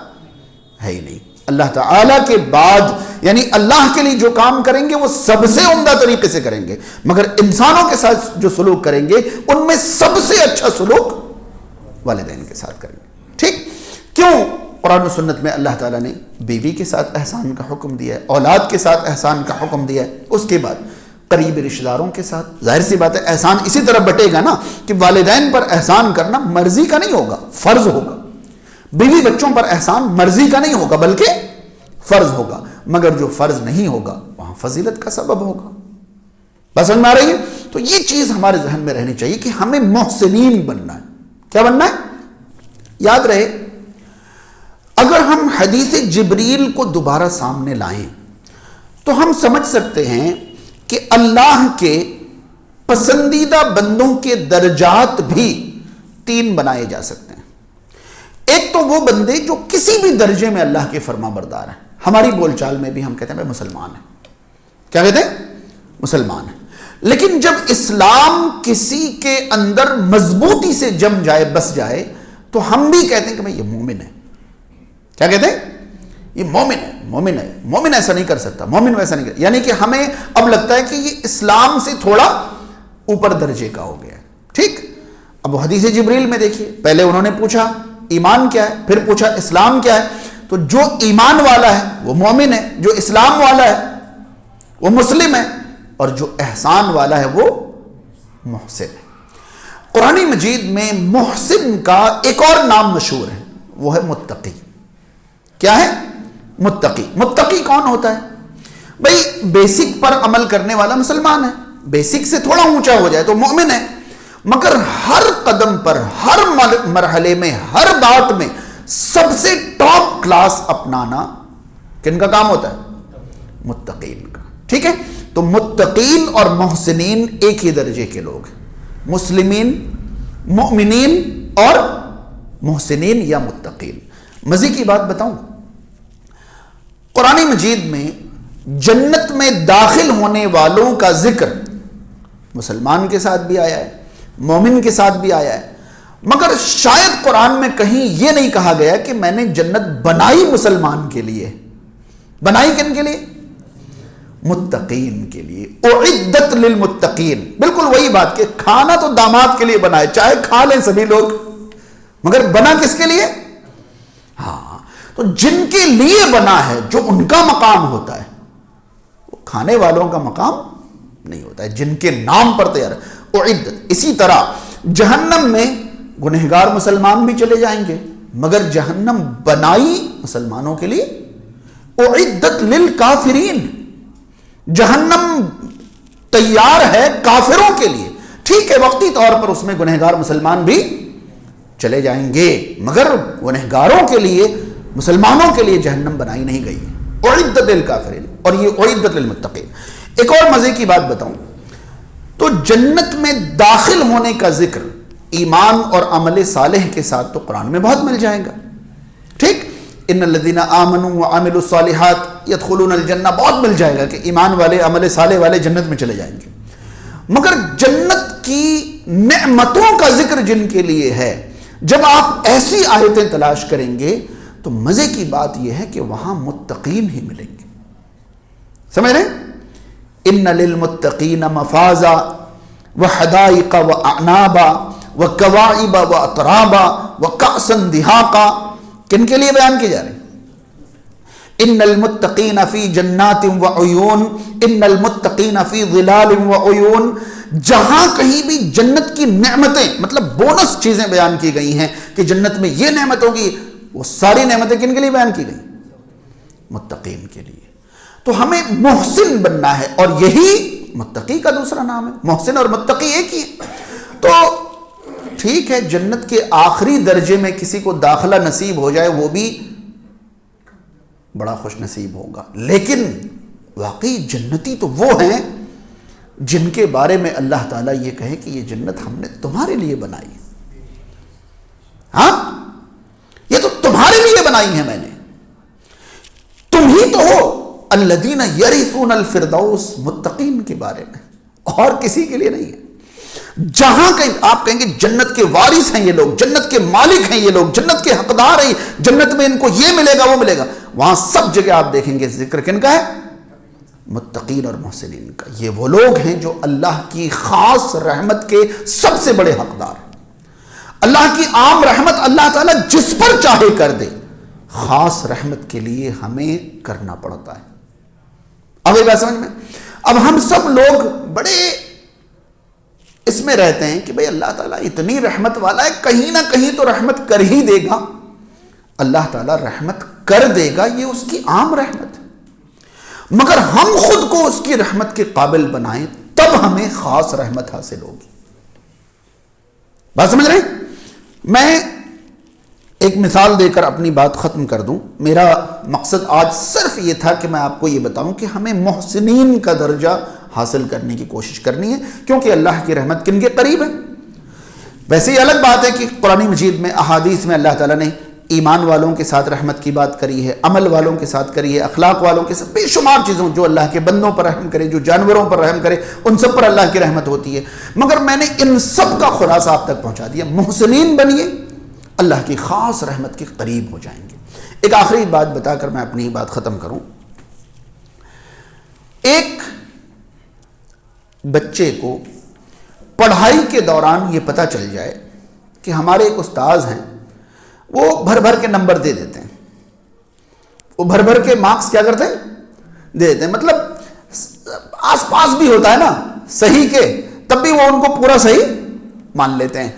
Speaker 1: ہے ہی نہیں. اللہ تعالیٰ کے بعد یعنی اللہ کے لیے جو کام کریں گے وہ سب سے عمدہ طریقے سے کریں گے، مگر انسانوں کے ساتھ جو سلوک کریں گے ان میں سب سے اچھا سلوک والدین کے ساتھ کریں گے. ٹھیک، کیوں؟ قرآن و سنت میں اللہ تعالیٰ نے بیوی کے ساتھ احسان کا حکم دیا ہے، اولاد کے ساتھ احسان کا حکم دیا ہے. اس کے بعد قریب رشتہ داروں کے ساتھ، ظاہر سی بات ہے احسان اسی طرح بٹے گا نا کہ والدین پر احسان کرنا مرضی کا نہیں ہوگا، فرض ہوگا. بیوی بچوں پر احسان مرضی کا نہیں ہوگا بلکہ فرض ہوگا، مگر جو فرض نہیں ہوگا وہاں فضیلت کا سبب ہوگا. بس سمجھ میں آ رہی ہے؟ تو یہ چیز ہمارے ذہن میں رہنی چاہیے کہ ہمیں محسنین بننا ہے. کیا بننا ہے؟ یاد رہے، اگر ہم حدیث جبریل کو دوبارہ سامنے لائیں تو ہم سمجھ سکتے ہیں کہ اللہ کے پسندیدہ بندوں کے درجات بھی 3 بنائے جا سکتے ہیں. ایک تو وہ بندے جو کسی بھی درجے میں اللہ کے فرما بردار ہیں. ہماری بول چال میں بھی ہم کہتے ہیں بھائی مسلمان ہیں. کیا کہتے ہیں؟ مسلمان ہیں. لیکن جب اسلام کسی کے اندر مضبوطی سے جم جائے، بس جائے، تو ہم بھی کہتے ہیں کہ بھائی یہ مومن ہے. کیا کہتے ہیں؟ یہ مومن ہے. مومن ہے، مومن ایسا نہیں کر سکتا، مومن ویسا نہیں کر، یعنی کہ ہمیں اب لگتا ہے کہ یہ اسلام سے تھوڑا اوپر درجے کا ہو گیا ہے. ٹھیک، اب حدیث جبریل میں دیکھیے، پہلے انہوں نے پوچھا ایمان کیا ہے، پھر پوچھا اسلام کیا ہے. تو جو ایمان والا ہے وہ مومن ہے، جو اسلام والا ہے وہ مسلم ہے، اور جو احسان والا ہے وہ محسن ہے. قرآن مجید میں محسن کا ایک اور نام مشہور ہے، وہ ہے متقی. کیا ہے؟ متقی. متقی کون ہوتا ہے؟ بھئی بیسک پر عمل کرنے والا مسلمان ہے، بیسک سے تھوڑا اونچا ہو جائے تو مومن ہے، مگر ہر قدم پر، ہر مرحلے میں، ہر بات میں سب سے ٹاپ کلاس اپنانا کن کا کام ہوتا ہے؟ متقین کا. ٹھیک ہے، تو متقین اور محسنین ایک ہی درجے کے لوگ ہیں. مسلمین، مؤمنین اور محسنین یا متقین. مزے کی بات بتاؤں، قرآن مجید میں جنت میں داخل ہونے والوں کا ذکر مسلمان کے ساتھ بھی آیا ہے، مومن کے ساتھ بھی آیا ہے، مگر شاید قرآن میں کہیں یہ نہیں کہا گیا کہ میں نے جنت بنائی مسلمان کے لیے. بنائی کن کے لیے؟ متقین کے لیے. اعدت للمتقین. بالکل وہی بات کہ کھانا تو داماد کے لیے بنا ہے، چاہے کھا لیں سبھی لوگ، مگر بنا کس کے لیے؟ ہاں، تو جن کے لیے بنا ہے، جو ان کا مقام ہوتا ہے، وہ کھانے والوں کا مقام نہیں ہوتا ہے، جن کے نام پر تیار ہے. اعدت. اسی طرح جہنم میں گنہگار مسلمان بھی چلے جائیں گے، مگر جہنم بنائی مسلمانوں کے لیے. اعدت للکافرین. جہنم تیار ہے کافروں کے لیے. ٹھیک ہے، وقتی طور پر اس میں گنہگار مسلمان بھی چلے جائیں گے، مگر گنہگاروں کے لیے، مسلمانوں کے لیے جہنم بنائی نہیں گئی. اعدت للکافرین، اور یہ اعدت للمتقین. ایک اور مزے کی بات بتاؤں تو جنت میں داخل ہونے کا ذکر ایمان اور عمل صالح کے ساتھ تو قرآن میں بہت مل جائے گا. ٹھیک، ان الذین آمنوا وعملوا الصالحات يدخلون الجنہ، بہت مل جائے گا کہ ایمان والے، عمل صالح والے جنت میں چلے جائیں گے. مگر جنت کی نعمتوں کا ذکر جن کے لیے ہے، جب آپ ایسی آیتیں تلاش کریں گے تو مزے کی بات یہ ہے کہ وہاں متقین ہی ملیں گے. سمجھ رہے ہیں؟ ان للمتقین مفازا وحدائق واعنابا وکواعب واترابا وکأسا دہاقا. کن کے لیے بیان کیے جا رہے ہیں؟ ان المتقین فی جنات وعیون، ان المتقین فی ظلال وعیون. جہاں کہیں بھی جنت کی نعمتیں مطلب بونس چیزیں بیان کی گئی ہیں کہ جنت میں یہ نعمت ہوگی، وہ ساری نعمتیں کن کے لیے بیان کی گئی؟ متقین کے لیے. تو ہمیں محسن بننا ہے، اور یہی متقی کا دوسرا نام ہے. محسن اور متقی ایک ہی ہے. تو ٹھیک ہے، جنت کے آخری درجے میں کسی کو داخلہ نصیب ہو جائے وہ بھی بڑا خوش نصیب ہوگا، لیکن واقعی جنتی تو وہ ہیں جن کے بارے میں اللہ تعالیٰ یہ کہے کہ یہ جنت ہم نے تمہارے لیے بنائی. ہاں، یہ تو تمہارے لیے بنائی ہے میں نے، تم ہی تو ہو الذین یرثون الفردوس. متقین کے بارے میں، اور کسی کے لیے نہیں ہے. جہاں کہیں آپ کہیں گے جنت کے وارث ہیں یہ لوگ، جنت کے مالک ہیں یہ لوگ، جنت کے حقدار ہیں، جنت میں ان کو یہ ملے گا وہ ملے گا، وہاں سب جگہ آپ دیکھیں گے ذکر کن کا ہے؟ متقین اور محسنین کا. یہ وہ لوگ ہیں جو اللہ کی خاص رحمت کے سب سے بڑے حقدار. اللہ کی عام رحمت اللہ تعالیٰ جس پر چاہے کر دے، خاص رحمت کے لیے ہمیں کرنا پڑتا ہے. اب یہ بات سمجھ میں؟ اب ہم سب لوگ بڑے اس میں رہتے ہیں کہ بھئی اللہ تعالیٰ اتنی رحمت والا ہے، کہیں نہ کہیں تو رحمت کر ہی دے گا. اللہ تعالیٰ رحمت کر دے گا، یہ اس کی عام رحمت ہے. مگر ہم خود کو اس کی رحمت کے قابل بنائیں تب ہمیں خاص رحمت حاصل ہوگی. بات سمجھ رہے ہیں؟ میں ایک مثال دے کر اپنی بات ختم کر دوں. میرا مقصد آج صرف یہ تھا کہ میں آپ کو یہ بتاؤں کہ ہمیں محسنین کا درجہ حاصل کرنے کی کوشش کرنی ہے، کیونکہ اللہ کی رحمت کن کے قریب ہے. ویسے یہ الگ بات ہے کہ قرآن مجید میں احادیث میں اللہ تعالیٰ نے ایمان والوں کے ساتھ رحمت کی بات کری ہے، عمل والوں کے ساتھ کری ہے، اخلاق والوں کے ساتھ، بے شمار چیزوں، جو اللہ کے بندوں پر رحم کرے، جو جانوروں پر رحم کرے، ان سب پر اللہ کی رحمت ہوتی ہے. مگر میں نے ان سب کا خلاصہ آپ تک پہنچا دیا. محسنین بنیے، اللہ کی خاص رحمت کے قریب ہو جائیں گے. ایک آخری بات بتا کر میں اپنی بات ختم کروں. ایک بچے کو پڑھائی کے دوران یہ پتہ چل جائے کہ ہمارے ایک استاذ ہیں، وہ بھر بھر کے نمبر دے دیتے ہیں، وہ بھر بھر کے مارکس کیا کرتے ہیں؟ دے دیتے ہیں. مطلب آس پاس بھی ہوتا ہے نا صحیح کے، تب بھی وہ ان کو پورا صحیح مان لیتے ہیں.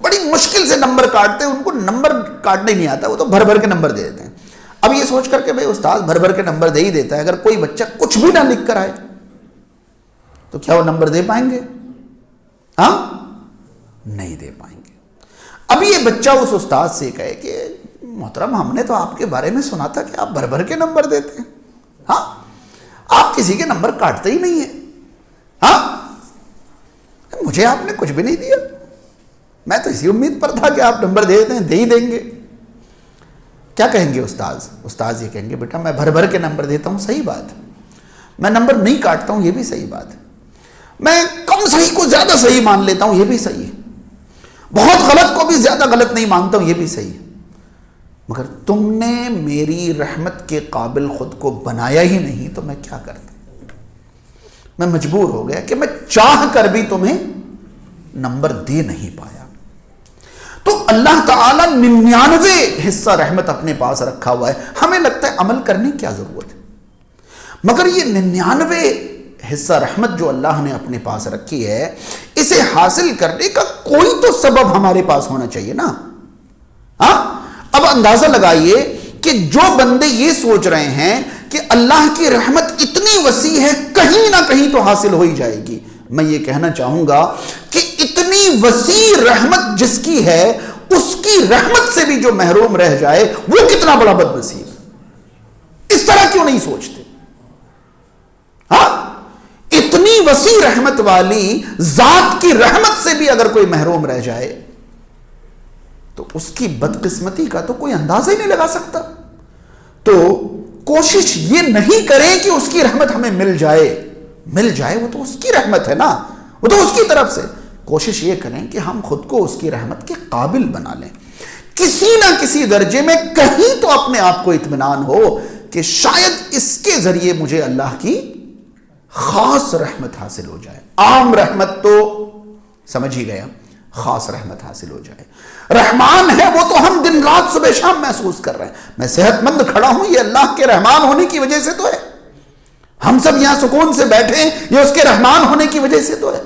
Speaker 1: بڑی مشکل سے نمبر کاٹتے ہیں، ان کو نمبر کاٹنے نہیں آتا، وہ تو بھر بھر کے نمبر دے دیتے ہیں. اب یہ سوچ کر کہ بھئی استاد بھر بھر کے نمبر دے ہی دیتا ہے، اگر کوئی بچہ کچھ بھی نہ لکھ کر آئے تو کیا وہ نمبر دے پائیں گے؟ ہاں، نہیں دے پائیں گے. اب یہ بچہ اس استاد سے کہے کہ محترم ہم نے تو آپ کے بارے میں سنا تھا کہ آپ بھر بھر کے نمبر دیتے ہیں، ہاں آپ کسی کے نمبر کاٹتے ہی نہیں ہیں، ہاں مجھے آپ نے کچھ بھی نہیں دیا، میں تو اسی امید پر تھا کہ آپ نمبر دے دیتے ہیں، دے ہی دیں گے. کیا کہیں گے استاذ یہ کہیں گے بیٹا میں بھر بھر کے نمبر دیتا ہوں، صحیح بات ہے، میں نمبر نہیں کاٹتا ہوں، یہ بھی صحیح بات ہے، میں کم صحیح کو زیادہ صحیح مان لیتا ہوں، یہ بھی صحیح ہے، بہت غلط کو بھی زیادہ غلط نہیں مانتا ہوں، یہ بھی صحیح ہے. مگر تم نے میری رحمت کے قابل خود کو بنایا ہی نہیں تو میں کیا کرتا؟ میں مجبور ہو گیا کہ میں چاہ کر بھی تمہیں نمبر دے نہیں پایا. تو اللہ تعالیٰ 99 حصہ رحمت اپنے پاس رکھا ہوا ہے. ہمیں لگتا ہے عمل کرنے کی کیا ضرورت ہے، مگر یہ 99 حصہ رحمت جو اللہ نے اپنے پاس رکھی ہے، اسے حاصل کرنے کا کوئی تو سبب ہمارے پاس ہونا چاہیے نا. ہاں، اب اندازہ لگائیے کہ جو بندے یہ سوچ رہے ہیں کہ اللہ کی رحمت اتنی وسیع ہے کہیں نہ کہیں تو حاصل ہو ہی جائے گی، میں یہ کہنا چاہوں گا کہ اتنی وسیع رحمت جس کی ہے، اس کی رحمت سے بھی جو محروم رہ جائے وہ کتنا بڑا بد نصیب. اس طرح کیوں نہیں سوچتے؟ ہاں، اتنی وسیع رحمت والی ذات کی رحمت سے بھی اگر کوئی محروم رہ جائے تو اس کی بدقسمتی کا تو کوئی اندازہ ہی نہیں لگا سکتا. تو کوشش یہ نہیں کریں کہ اس کی رحمت ہمیں مل جائے، وہ تو اس کی رحمت ہے نا، وہ تو اس کی طرف سے. کوشش یہ کریں کہ ہم خود کو اس کی رحمت کے قابل بنا لیں. کسی نہ کسی درجے میں کہیں تو اپنے آپ کو اطمینان ہو کہ شاید اس کے ذریعے مجھے اللہ کی خاص رحمت حاصل ہو جائے. عام رحمت تو سمجھ ہی گیا, خاص رحمت حاصل ہو جائے. رحمان ہے وہ تو ہم دن رات صبح شام محسوس کر رہے ہیں. میں صحت مند کھڑا ہوں, یہ اللہ کے رحمان ہونے کی وجہ سے تو ہے. ہم سب یہاں سکون سے بیٹھے ہیں, یہ اس کے رحمان ہونے کی وجہ سے تو ہے.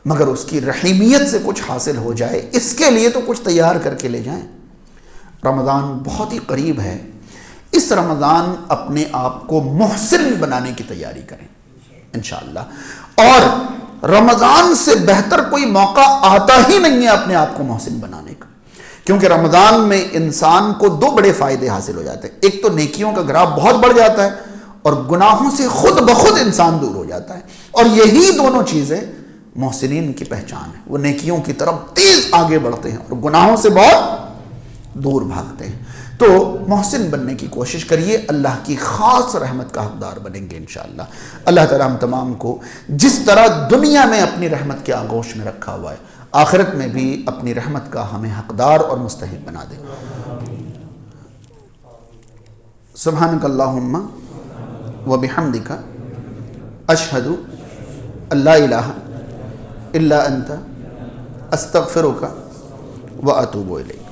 Speaker 1: مگر اس کی رحیمیت سے کچھ حاصل ہو جائے, اس کے لیے تو کچھ تیار کر کے لے جائیں. رمضان بہت ہی قریب ہے. اس رمضان اپنے آپ کو محسن بنانے کی تیاری کریں انشاءاللہ. اور رمضان سے بہتر کوئی موقع آتا ہی نہیں ہے اپنے آپ کو محسن بنانے کا, کیونکہ رمضان میں انسان کو دو بڑے فائدے حاصل ہو جاتے ہیں. ایک تو نیکیوں کا گراف بہت بڑھ جاتا ہے, اور گناہوں سے خود بخود انسان دور ہو جاتا ہے. اور یہی دونوں چیزیں محسنین کی پہچان ہے. وہ نیکیوں کی طرف تیز آگے بڑھتے ہیں اور گناہوں سے بہت دور بھاگتے ہیں. تو محسن بننے کی کوشش کریے, اللہ کی خاص رحمت کا حقدار بنیں گے انشاءاللہ. اللہ تعالیٰ ہم تمام کو جس طرح دنیا میں اپنی رحمت کے آغوش میں رکھا ہوا ہے, آخرت میں بھی اپنی رحمت کا ہمیں حقدار اور مستحق بنا دے. سبحانک اللہم و بحمدک اشہد ان لا الہ الا انت استغفرک و اتوب الیک.